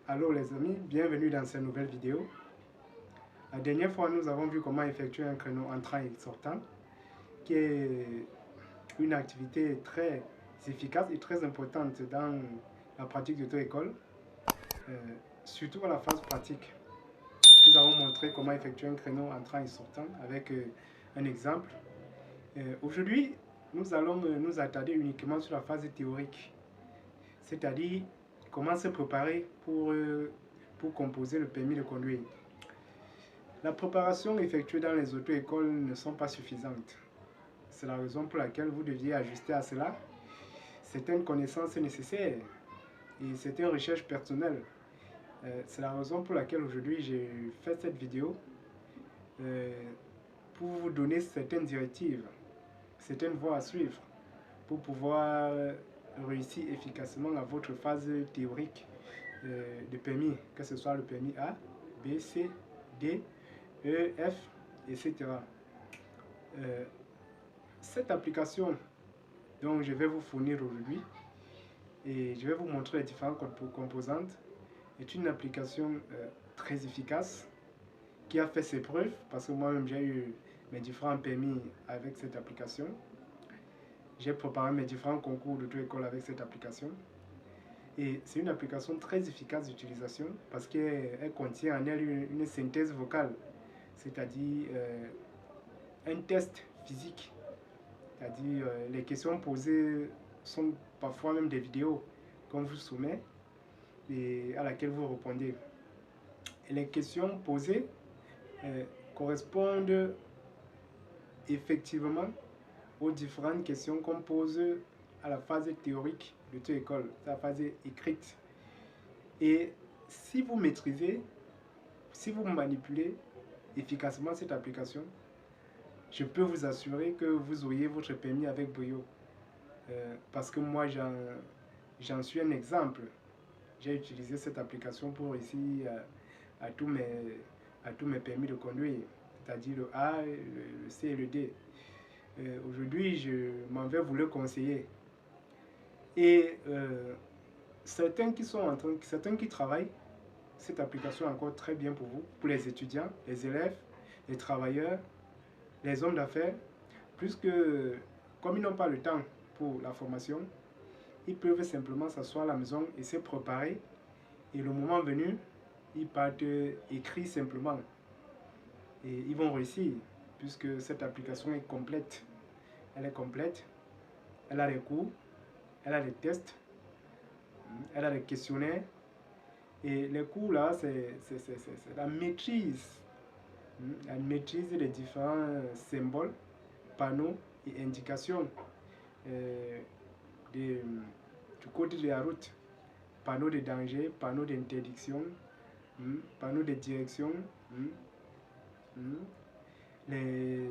Allô les amis, bienvenue dans cette nouvelle vidéo. La dernière fois, nous avons vu comment effectuer un créneau entrant et sortant, qui est une activité très efficace et très importante dans la pratique d'auto-école, surtout à la phase pratique. Nous avons montré comment effectuer un créneau entrant et sortant avec un exemple. Aujourd'hui, nous allons nous attarder uniquement sur la phase théorique, c'est-à-dire comment se préparer pour composer le permis de conduire. La préparation effectuée dans les auto-écoles ne sont pas suffisantes. C'est la raison pour laquelle vous deviez ajuster à cela certaines connaissances nécessaires et certaines recherches personnelles. C'est la raison pour laquelle aujourd'hui j'ai fait cette vidéo pour vous donner certaines directives, certaines voies à suivre pour pouvoir réussir efficacement à votre phase théorique de permis, que ce soit le permis A, B, C, D, E, F, etc. Cette application dont je vais vous fournir aujourd'hui et je vais vous montrer les différentes composantes est une application très efficace qui a fait ses preuves parce que moi-même j'ai eu mes différents permis avec cette application. J'ai préparé mes différents concours d'auto-école avec cette application. Et c'est une application très efficace d'utilisation parce qu'elle contient en elle une synthèse vocale, c'est-à-dire un test physique. C'est-à-dire les questions posées sont parfois même des vidéos qu'on vous soumet et à laquelle vous répondez. Et les questions posées correspondent effectivement aux différentes questions qu'on pose à la phase théorique de l'auto-école, la phase écrite. Et si vous maîtrisez, si vous manipulez efficacement cette application, je peux vous assurer que vous auriez votre permis avec brio. Parce que moi, j'en suis un exemple. J'ai utilisé cette application pour réussir à tous mes permis de conduire, c'est-à-dire le A, le C et le D. Aujourd'hui, je m'en vais vous le conseiller. Et certains qui travaillent, cette application est encore très bien pour vous, pour les étudiants, les élèves, les travailleurs, les hommes d'affaires, puisque comme ils n'ont pas le temps pour la formation, ils peuvent simplement s'asseoir à la maison et se préparer. Et le moment venu, ils partent écrire simplement. Et ils vont réussir, puisque cette application est complète. Elle est complète. Elle a les cours, elle a les tests, elle a les questionnaires. Et les cours là, c'est la maîtrise. La maîtrise des différents symboles, panneaux et indications du code de la route. Panneaux de danger, panneaux d'interdiction, panneaux de direction, les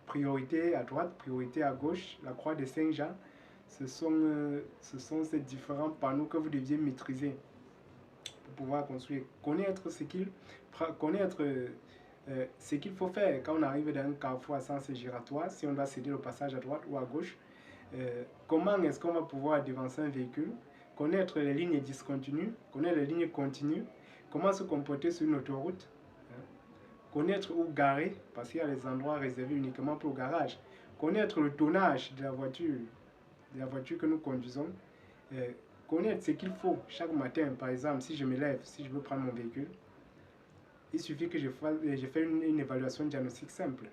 priorités à droite, priorités à gauche, la croix de Saint-Jean. Ce sont ces différents panneaux que vous deviez maîtriser pour pouvoir construire. Connaître ce qu'il faut faire quand on arrive dans un carrefour à sens giratoire, si on doit céder le passage à droite ou à gauche. Comment est-ce qu'on va pouvoir devancer un véhicule, connaître les lignes discontinues, connaître les lignes continues, comment se comporter sur une autoroute, connaître où garer, parce qu'il y a des endroits réservés uniquement pour le garage, connaître le tonnage de la voiture que nous conduisons, connaître ce qu'il faut chaque matin. Par exemple, si je me lève, si je veux prendre mon véhicule, il suffit que je fasse une évaluation diagnostique simple.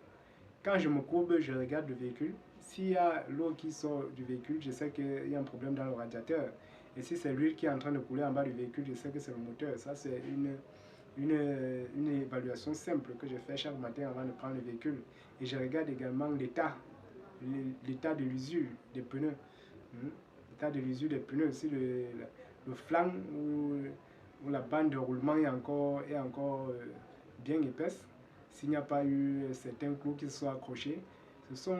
Quand je me courbe, je regarde le véhicule. S'il y a l'eau qui sort du véhicule, je sais qu'il y a un problème dans le radiateur. Et si c'est l'huile qui est en train de couler en bas du véhicule, je sais que c'est le moteur. Ça, c'est une évaluation simple que je fais chaque matin avant de prendre le véhicule. Et je regarde également l'état de l'usure des pneus. L'état de l'usure des pneus. Si le flanc ou la bande de roulement est encore bien épaisse, s'il n'y a pas eu certains clous qui se sont accrochés. Ce sont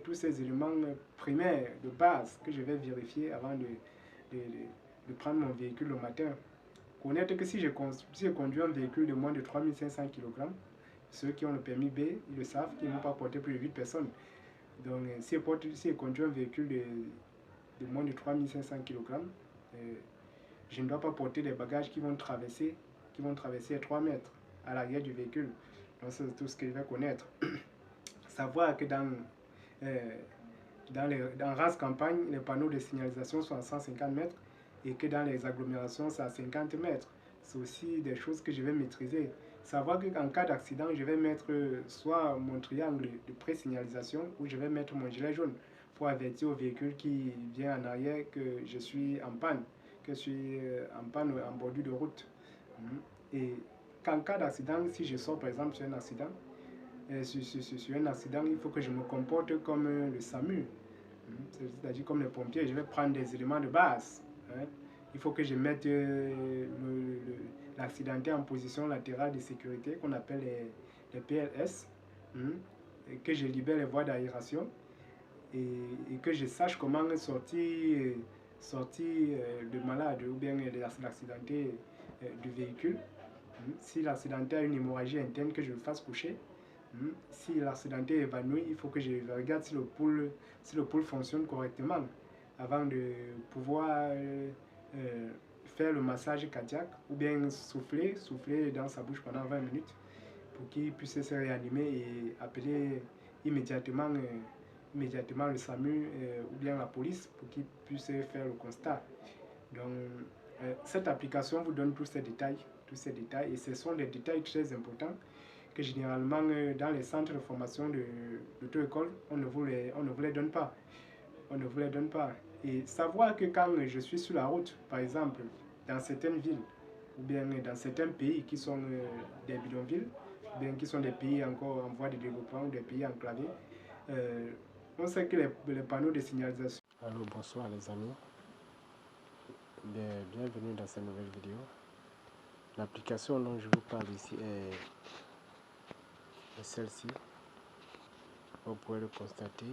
tous ces éléments primaires de base que je vais vérifier avant de prendre mon véhicule le matin. Connaître que si je conduis un véhicule de moins de 3500 kg, Ceux qui ont le permis B, ils le savent qu'ils ne vont pas porter plus de 8 personnes. Donc, si ils conduisent un véhicule de moins de 3500 kg, je ne dois pas porter des bagages qui vont traverser les 3 mètres à l'arrière du véhicule. Donc, c'est tout ce que je vais connaître. Savoir que dans race campagne, les panneaux de signalisation sont à 150 mètres et que dans les agglomérations, c'est à 50 mètres. C'est aussi des choses que je vais maîtriser. Savoir qu'en cas d'accident, je vais mettre soit mon triangle de pré-signalisation ou je vais mettre mon gilet jaune pour avertir au véhicule qui vient en arrière que je suis en panne, que je suis en panne en bordure de route. Et qu'en cas d'accident, si je sors par exemple sur un accident, il faut que je me comporte comme le SAMU, c'est-à-dire comme les pompiers. Je vais prendre des éléments de base. Il faut que je mette l'accidenté en position latérale de sécurité qu'on appelle les PLS, et que je libère les voies d'aération et que je sache comment sortir le malade ou bien l'accidenté du véhicule. Si l'accidenté a une hémorragie interne, que je le fasse coucher. Si l'accidenté est évanoui, il faut que je regarde si le pouls fonctionne correctement avant de pouvoir faire le massage cardiaque ou bien souffler dans sa bouche pendant 20 minutes pour qu'il puisse se réanimer et appeler immédiatement le SAMU ou bien la police pour qu'ils puissent faire le constat. Donc, cette application vous donne tous ces détails et ce sont des détails très importants que généralement dans les centres de formation de l'auto-école, on ne vous les donne pas. Et savoir que quand je suis sur la route, par exemple, dans certaines villes, ou bien dans certains pays qui sont des bidonvilles, ou bien qui sont des pays encore en voie de développement, ou des pays enclavés, on sait que les panneaux de signalisation... Alors bonsoir les amis, bienvenue dans cette nouvelle vidéo. L'application dont je vous parle ici est celle-ci. Vous pouvez le constater.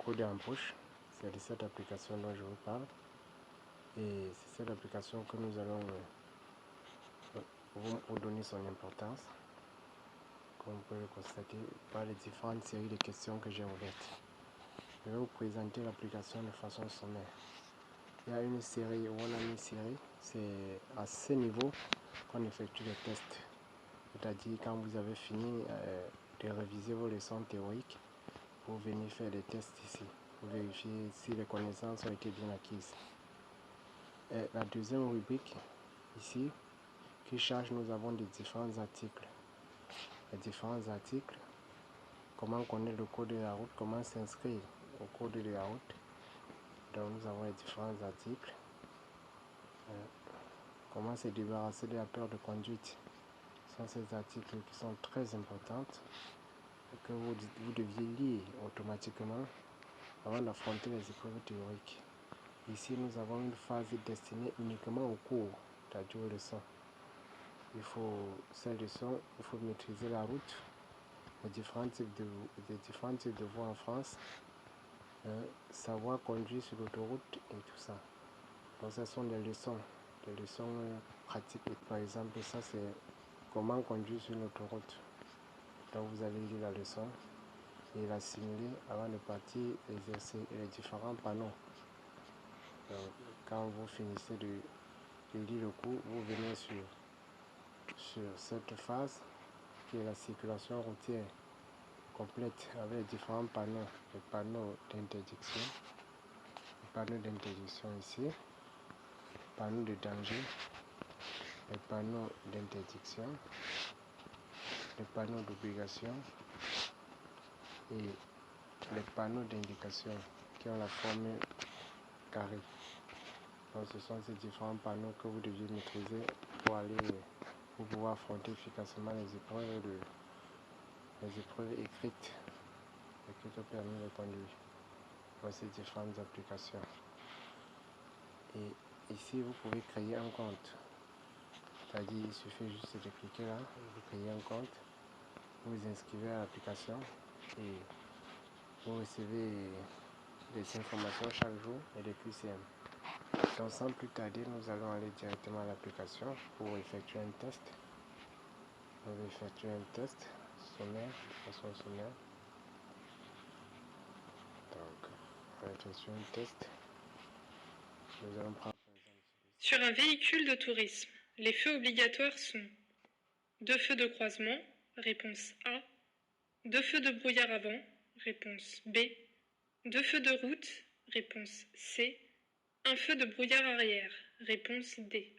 Codé en poche, c'est de cette application dont je vous parle. Et c'est cette application que nous allons vous donner son importance, comme vous pouvez le constater par les différentes séries de questions que j'ai ouvertes. Je vais vous présenter l'application de façon sommaire. Il y a une série, ou on a une série, c'est à ce niveau qu'on effectue les tests. C'est-à-dire quand vous avez fini de réviser vos leçons théoriques, vous venez faire des tests ici, pour vérifier si les connaissances ont été bien acquises. Et la deuxième rubrique, ici, qui charge, nous avons des différents articles. Les différents articles, comment connaître le code de la route, comment s'inscrire au code de la route. Donc nous avons les différents articles. Comment se débarrasser de la peur de conduite. Ce sont ces articles qui sont très importants et que vous deviez lire automatiquement avant d'affronter les épreuves théoriques. Ici, nous avons une phase destinée uniquement au cours, c'est-à-dire aux leçons. Ces leçons, il faut maîtriser la route, les différents types de voies en France, savoir conduire sur l'autoroute et tout ça. Donc, ce sont des leçons pratiques. Par exemple, ça c'est comment conduire sur l'autoroute. Donc, vous allez lire la leçon et la simuler avant de partir exercer les différents panneaux. Donc, quand vous finissez de lire le cours, vous venez sur cette phase qui est la circulation routière complète avec les différents panneaux, les panneaux d'interdiction, ici, panneaux de danger, les panneaux d'interdiction, les panneaux d'obligation et les panneaux d'indication qui ont la forme carrée. Donc ce sont ces différents panneaux que vous deviez maîtriser pour pouvoir affronter efficacement les épreuves écrites et qui te permettent de conduire dans ces différentes applications. Et ici vous pouvez créer un compte, c'est-à-dire il suffit juste de cliquer là, vous créez un compte, vous vous inscrivez à l'application et vous recevez des informations chaque jour et des QCM. Donc sans plus tarder, nous allons aller directement à l'application pour effectuer un test. On va effectuer un test sommaire, de façon sommaire. Donc, on va effectuer un test. Nous allons prendre par exemple... Sur un véhicule de tourisme, les feux obligatoires sont 2 feux de croisement, réponse A, 2 feux de brouillard avant, réponse B, 2 feux de route, réponse C, 1 feu de brouillard arrière, réponse D.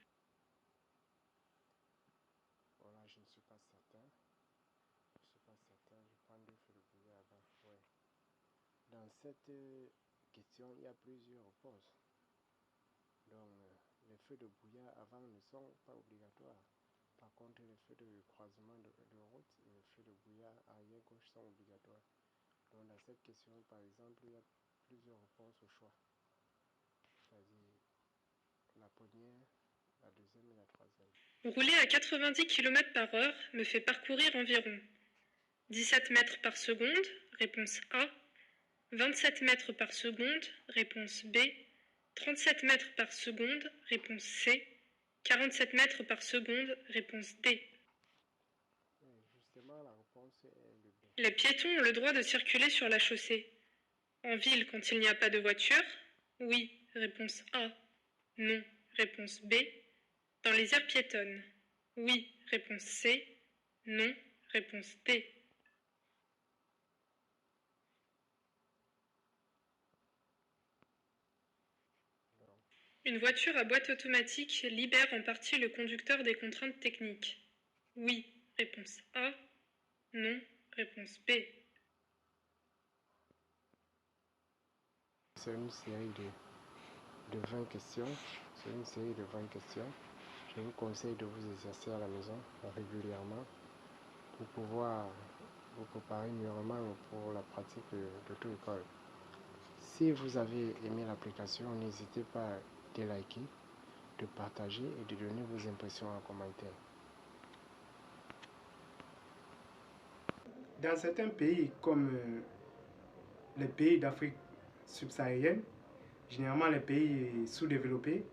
Voilà, je ne suis pas certain. Je prends 2 feux de brouillard avant. Ouais. Dans cette question, il y a plusieurs réponses. Donc, les feux de brouillard avant ne sont pas obligatoires. Par contre, les feux de croisement de route et les feux de brouillard arrière-gauche sont obligatoires. Donc, dans cette question, par exemple, il y a plusieurs réponses au choix. C'est-à-dire la première, la deuxième et la troisième. Rouler à 90 km/h me fait parcourir environ 17 mètres par seconde, réponse A, 27 mètres par seconde, réponse B, 37 mètres par seconde, réponse C, 47 mètres par seconde, réponse D. Justement, la réponse est le B. Les piétons ont le droit de circuler sur la chaussée. En ville, quand il n'y a pas de voiture? Oui, réponse A. Non, réponse B. Dans les aires piétonnes? Oui, réponse C. Non, réponse D. Une voiture à boîte automatique libère en partie le conducteur des contraintes techniques. Oui, réponse A. Non, réponse B. C'est une série de 20 questions. C'est une série de 20 questions. Je vous conseille de vous exercer à la maison régulièrement pour pouvoir vous préparer mûrement pour la pratique de l'auto-école. Si vous avez aimé l'application, n'hésitez pas de liker, de partager et de donner vos impressions en commentaire. Dans certains pays comme les pays d'Afrique subsaharienne, généralement les pays sous-développés,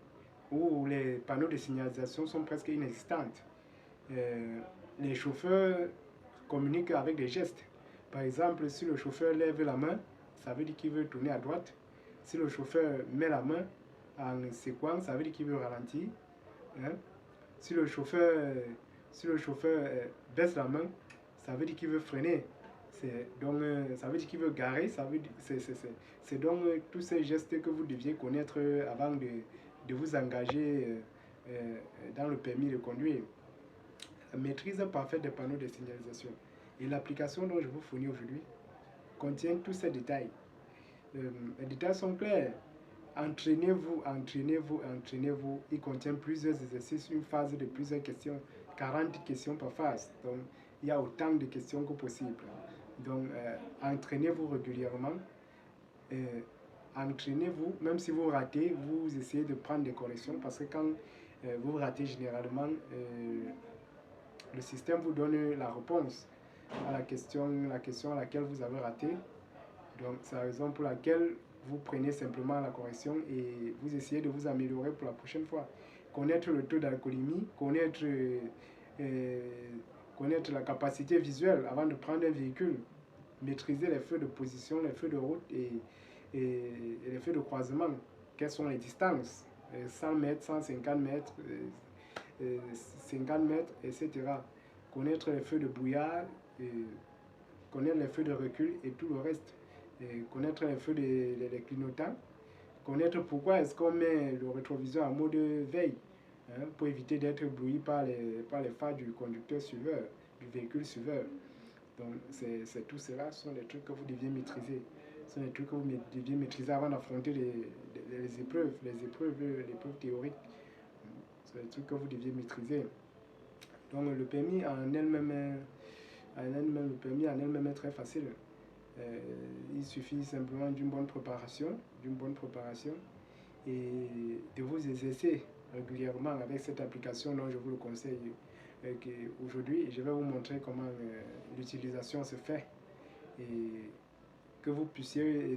où les panneaux de signalisation sont presque inexistants, les chauffeurs communiquent avec des gestes. Par exemple, si le chauffeur lève la main, ça veut dire qu'il veut tourner à droite. Si le chauffeur met la main en séquence, ça veut dire qu'il veut ralentir. Hein? Si le chauffeur baisse la main, ça veut dire qu'il veut freiner. Donc, ça veut dire qu'il veut garer. C'est donc tous ces gestes que vous deviez connaître avant de vous engager dans le permis de conduire. La maîtrise parfaite des panneaux de signalisation. Et l'application dont je vous fournis aujourd'hui contient tous ces détails. Les détails sont clairs. Entraînez-vous. Il contient plusieurs exercices, une phase de plusieurs questions, 40 questions par phase. Donc, il y a autant de questions que possible. Donc, entraînez-vous régulièrement. Entraînez-vous, même si vous ratez, vous essayez de prendre des corrections parce que quand vous ratez généralement, le système vous donne la réponse à la question à laquelle vous avez raté. Donc, c'est la raison pour laquelle vous prenez simplement la correction et vous essayez de vous améliorer pour la prochaine fois. Connaître le taux d'alcoolémie, connaître la capacité visuelle avant de prendre un véhicule, maîtriser les feux de position, les feux de route et les feux de croisement. Quelles sont les distances? 100 mètres, 150 mètres, 50 mètres, etc. Connaître les feux de brouillard, connaître les feux de recul et tout le reste. Connaître les feux des clignotants, connaître pourquoi est-ce qu'on met le rétroviseur en mode veille, hein, pour éviter d'être ébloui par les phares du conducteur suiveur, du véhicule suiveur. Donc c'est tout cela, ce sont des trucs que vous deviez maîtriser. Ce sont des trucs que vous deviez maîtriser avant d'affronter les épreuves théoriques. C'est des trucs que vous deviez maîtriser. Donc le permis en elle-même est très facile. Il suffit simplement d'une bonne préparation et de vous exercer régulièrement avec cette application dont je vous le conseille aujourd'hui. Je vais vous montrer comment l'utilisation se fait et que vous puissiez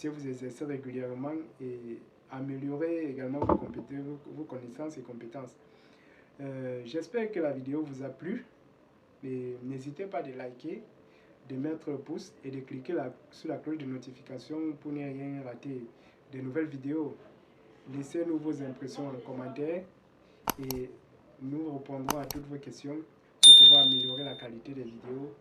vous exercer régulièrement et améliorer également vos connaissances et compétences. J'espère que la vidéo vous a plu. Et n'hésitez pas de liker, de mettre le pouce et de cliquer sur la cloche de notification pour ne rien rater de nouvelles vidéos. Laissez-nous vos impressions en commentaire et nous répondrons à toutes vos questions pour pouvoir améliorer la qualité des vidéos.